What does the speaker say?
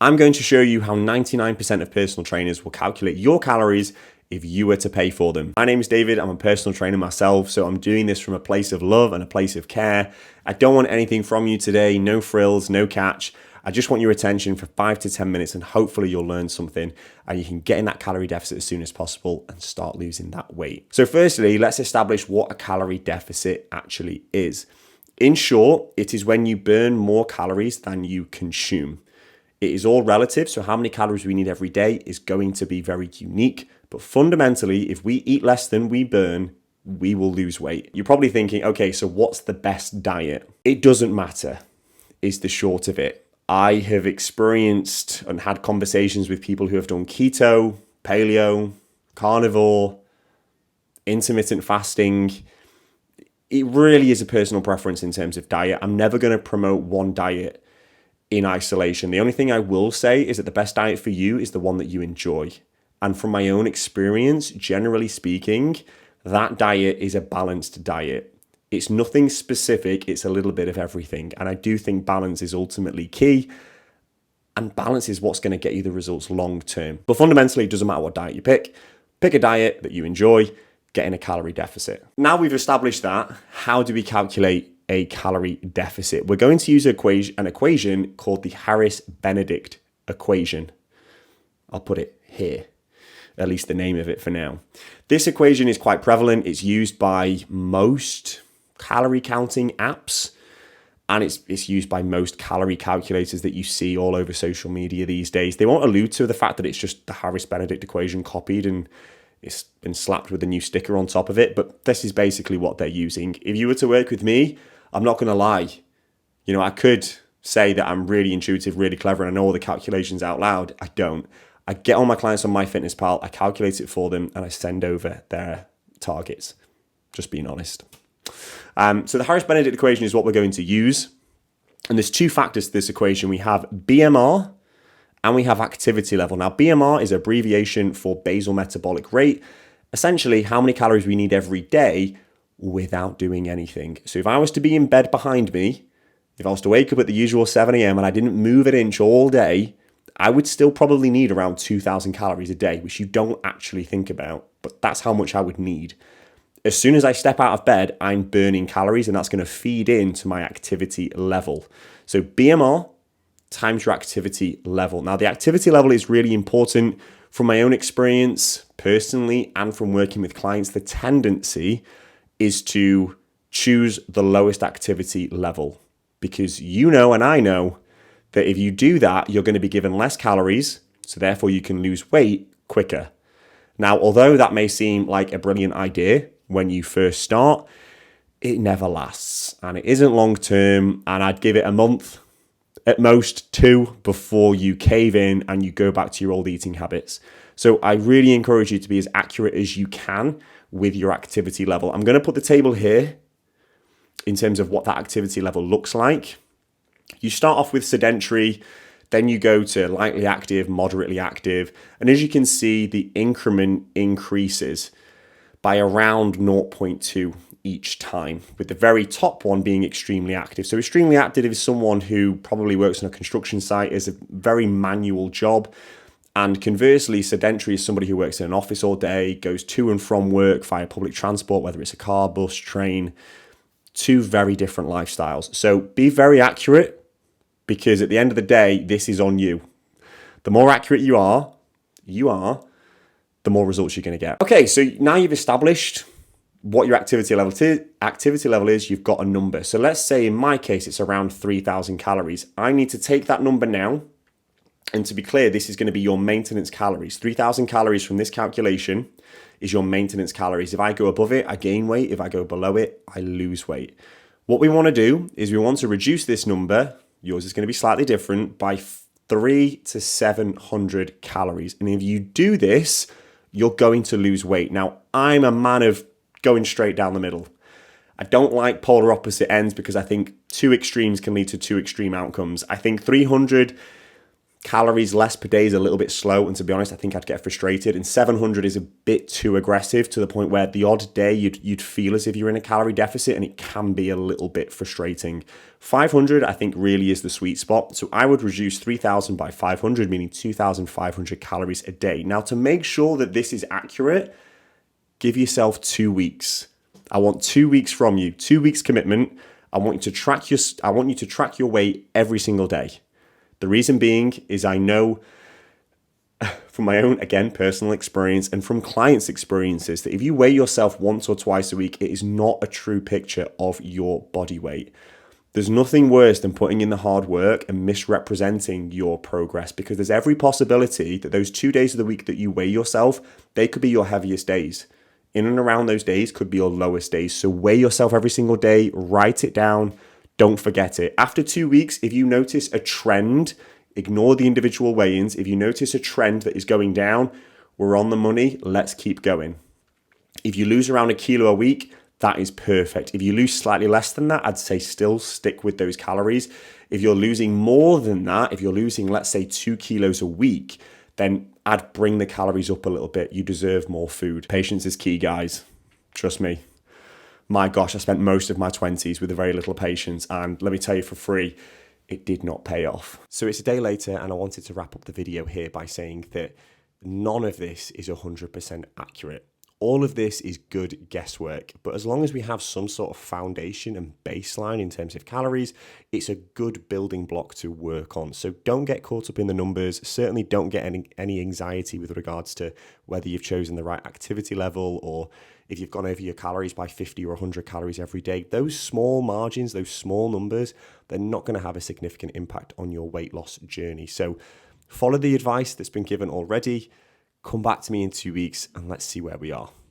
I'm going to show you how 99% of personal trainers will calculate your calories if you were to pay for them. My name is David, I'm a personal trainer myself, so I'm doing this from a place of love and a place of care. I don't want anything from you today, no frills, no catch. I just want your attention for 5 to 10 minutes and hopefully you'll learn something and you can get in that calorie deficit as soon as possible and start losing that weight. So firstly, let's establish what a calorie deficit actually is. In short, it is when you burn more calories than you consume. It is all relative, so how many calories we need every day is going to be very unique. But fundamentally, if we eat less than we burn, we will lose weight. You're probably thinking, okay, so what's the best diet? It doesn't matter, is the short of it. I have experienced and had conversations with people who have done keto, paleo, carnivore, intermittent fasting. It really is a personal preference in terms of diet. I'm never going to promote one diet in isolation. The only thing I will say is that the best diet for you is the one that you enjoy. And from my own experience, generally speaking, that diet is a balanced diet. It's nothing specific, it's a little bit of everything. And I do think balance is ultimately key. And balance is what's going to get you the results long term. But fundamentally, it doesn't matter what diet you pick. Pick a diet that you enjoy, get in a calorie deficit. Now we've established that, how do we calculate a calorie deficit? We're going to use an equation called the Harris-Benedict equation. I'll put it here, at least the name of it for now. This equation is quite prevalent. It's used by most calorie counting apps, and it's used by most calorie calculators that you see all over social media these days. They won't allude to the fact that it's just the Harris-Benedict equation copied and it's been slapped with a new sticker on top of it, but this is basically what they're using. If you were to work with me, I'm not going to lie. You know, I could say that I'm really intuitive, really clever, and I know all the calculations out loud. I don't. I get all my clients on MyFitnessPal, I calculate it for them, and I send over their targets. Just being honest. So the Harris-Benedict equation is what we're going to use. And there's two factors to this equation. We have BMR and we have activity level. Now, BMR is abbreviation for basal metabolic rate. Essentially, how many calories we need every day without doing anything. So if I was to be in bed behind me, if I was to wake up at the usual 7 a.m. and I didn't move an inch all day, I would still probably need around 2,000 calories a day, which you don't actually think about, but that's how much I would need. As soon as I step out of bed, I'm burning calories, and that's going to feed into my activity level. So BMR times your activity level. Now, the activity level is really important. From my own experience, personally, and from working with clients, the tendency is to choose the lowest activity level, because you know and I know that if you do that, you're going to be given less calories, so therefore you can lose weight quicker. Now, although that may seem like a brilliant idea when you first start, it never lasts and it isn't long term, and I'd give it a month, at most 2, before you cave in and you go back to your old eating habits. So I really encourage you to be as accurate as you can with your activity level. I'm going to put the table here in terms of what that activity level looks like. You start off with sedentary, then you go to lightly active, moderately active, and as you can see, the increment increases by around 0.2 each time, with the very top one being extremely active. So extremely active is someone who probably works on a construction site, is a very manual job. And conversely, sedentary is somebody who works in an office all day, goes to and from work via public transport, whether it's a car, bus, train. Two very different lifestyles. So be very accurate, because at the end of the day, this is on you. The more accurate you are, the more results you're going to get. Okay, so now you've established what your activity level is, you've got a number. So let's say in my case, it's around 3,000 calories. I need to take that number now. And to be clear, this is going to be your maintenance calories. 3,000 calories from this calculation is your maintenance calories. If I go above it, I gain weight. If I go below it, I lose weight. What we want to do is we want to reduce this number, yours is going to be slightly different, by 300 to 700 calories. And if you do this, you're going to lose weight. Now, I'm a man of going straight down the middle. I don't like polar opposite ends because I think two extremes can lead to two extreme outcomes. I think 300 Calories less per day is a little bit slow, and to be honest, I think I'd get frustrated. And 700 is a bit too aggressive to the point where the odd day you'd feel as if you're in a calorie deficit, and it can be a little bit frustrating. 500, I think, really is the sweet spot. So I would reduce 3,000 by 500, meaning 2,500 calories a day. Now, to make sure that this is accurate, give yourself 2 weeks. I want 2 weeks from you, 2 weeks commitment. I want you to track your weight every single day. The reason being is I know from my own, again, personal experience and from clients' experiences that if you weigh yourself once or twice a week, it is not a true picture of your body weight. There's nothing worse than putting in the hard work and misrepresenting your progress, because there's every possibility that those 2 days of the week that you weigh yourself, they could be your heaviest days. In and around those days could be your lowest days. So weigh yourself every single day, write it down. Don't forget it. After 2 weeks, if you notice a trend, ignore the individual weigh-ins. If you notice a trend that is going down, we're on the money. Let's keep going. If you lose around 1 kilo a week, that is perfect. If you lose slightly less than that, I'd say still stick with those calories. If you're losing more than that, if you're losing, let's say, 2 kilos a week, then I'd bring the calories up a little bit. You deserve more food. Patience is key, guys. Trust me. My gosh, I spent most of my 20s with very little patience, and let me tell you for free, it did not pay off. So it's a day later, and I wanted to wrap up the video here by saying that none of this is 100% accurate. All of this is good guesswork, but as long as we have some sort of foundation and baseline in terms of calories, it's a good building block to work on. So don't get caught up in the numbers. Certainly don't get any anxiety with regards to whether you've chosen the right activity level or if you've gone over your calories by 50 or 100 calories every day. Those small margins, those small numbers, they're not going to have a significant impact on your weight loss journey. So follow the advice that's been given already. Come back to me in 2 weeks and let's see where we are.